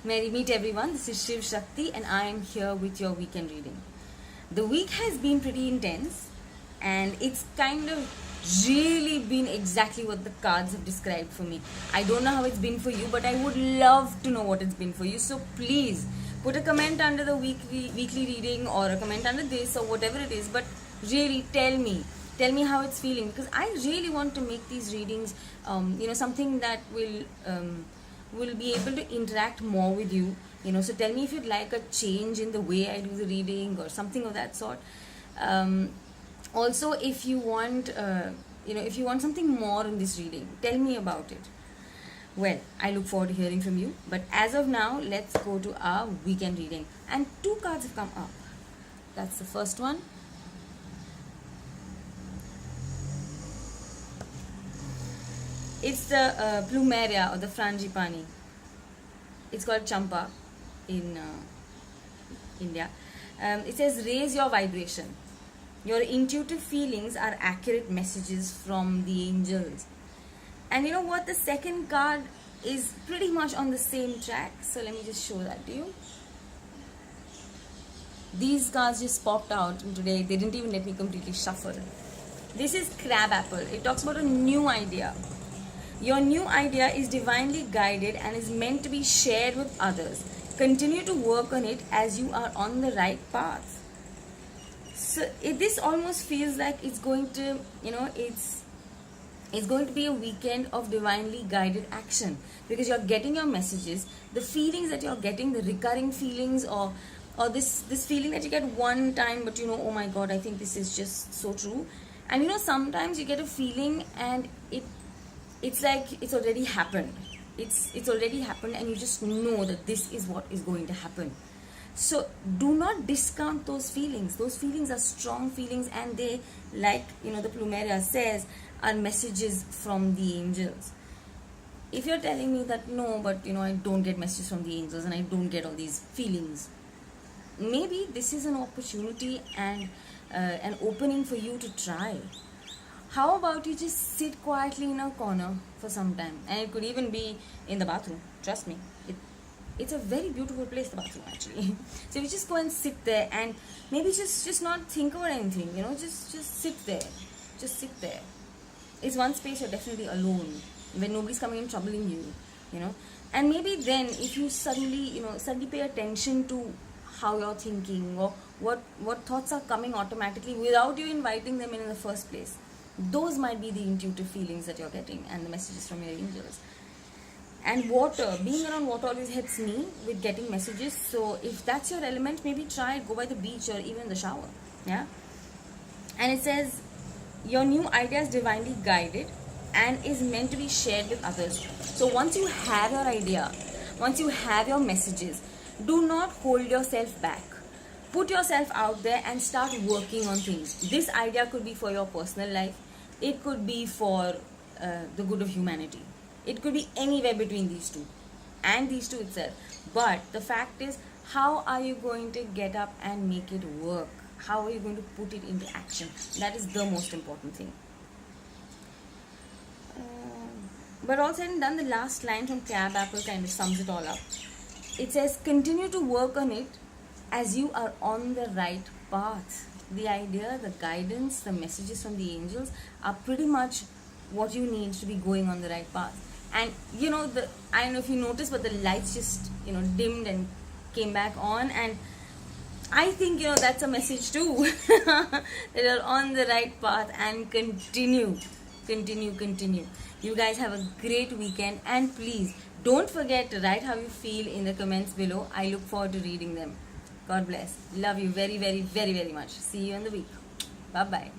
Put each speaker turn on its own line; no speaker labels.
Merry meet everyone, this is Shiv Shakti and I am here with your weekend reading. The week has been pretty intense and it's kind of really been exactly what the cards have described for me. I don't know how it's been for you, but I would love to know what it's been for you. So please put a comment under the weekly reading or a comment under this or whatever it is, but really tell me how it's feeling, because I really want to make these readings something that will be able to interact more with you. So tell me if you'd like a change in the way I do the reading or something of that sort. Also, if you want something more in this reading, tell me about it. Well, I look forward to hearing from you, but as of now, let's go to our weekend reading. And 2 cards have come up. That's the first one. It's the Plumeria or the Frangipani. It's called Champa in India. It says, raise your vibration. Your intuitive feelings are accurate messages from the angels. And you know what? The second card is pretty much on the same track. So let me just show that to you. These cards just popped out today. They didn't even let me completely shuffle. This is Crab Apple. It talks about a new idea. Your new idea is divinely guided and is meant to be shared with others. Continue to work on it as you are on the right path. So this almost feels like it's going to, it's going to be a weekend of divinely guided action, because you're getting your messages, the feelings that you're getting, the recurring feelings, or this feeling that you get one time, but oh my God, I think this is just so true. And sometimes you get a feeling and it's like it's already happened. It's already happened and you just know that this is what is going to happen. So do not discount those feelings. Those feelings are strong feelings, and they, like the Plumeria says, are messages from the angels. If you're telling me that no, but I don't get messages from the angels and I don't get all these feelings, maybe this is an opportunity and an opening for you to try. How about you just sit quietly in a corner for some time? And it could even be in the bathroom. Trust me. It's a very beautiful place, the bathroom, actually. So you just go and sit there and maybe just not think about anything, just sit there. Just sit there. It's one space you're definitely alone, when nobody's coming and troubling you, And maybe then if you suddenly pay attention to how you're thinking, or what thoughts are coming automatically without you inviting them in the first place. Those might be the intuitive feelings that you're getting and the messages from your angels. And water, being around water always helps me with getting messages. So if that's your element, maybe try it. Go by the beach or even the shower. Yeah. And it says, your new idea is divinely guided and is meant to be shared with others. So once you have your idea, once you have your messages, do not hold yourself back. Put yourself out there and start working on things. This idea could be for your personal life. It could be for the good of humanity. It could be anywhere between these two and these two itself. But the fact is, how are you going to get up and make it work? How are you going to put it into action? That is the most important thing. But all said and done, the last line from Crab Apple kind of sums it all up. It says, continue to work on it as you are on the right path. The idea, the guidance, the messages from the angels are pretty much what you need to be going on the right path. And I don't know if you noticed, but the lights just dimmed and came back on, and I think that's a message too. That you're on the right path, and continue. You guys have a great weekend, and please don't forget to write how you feel in the comments below. I look forward to reading them. God bless. Love you very, very, very, very much. See you in the week. Bye-bye.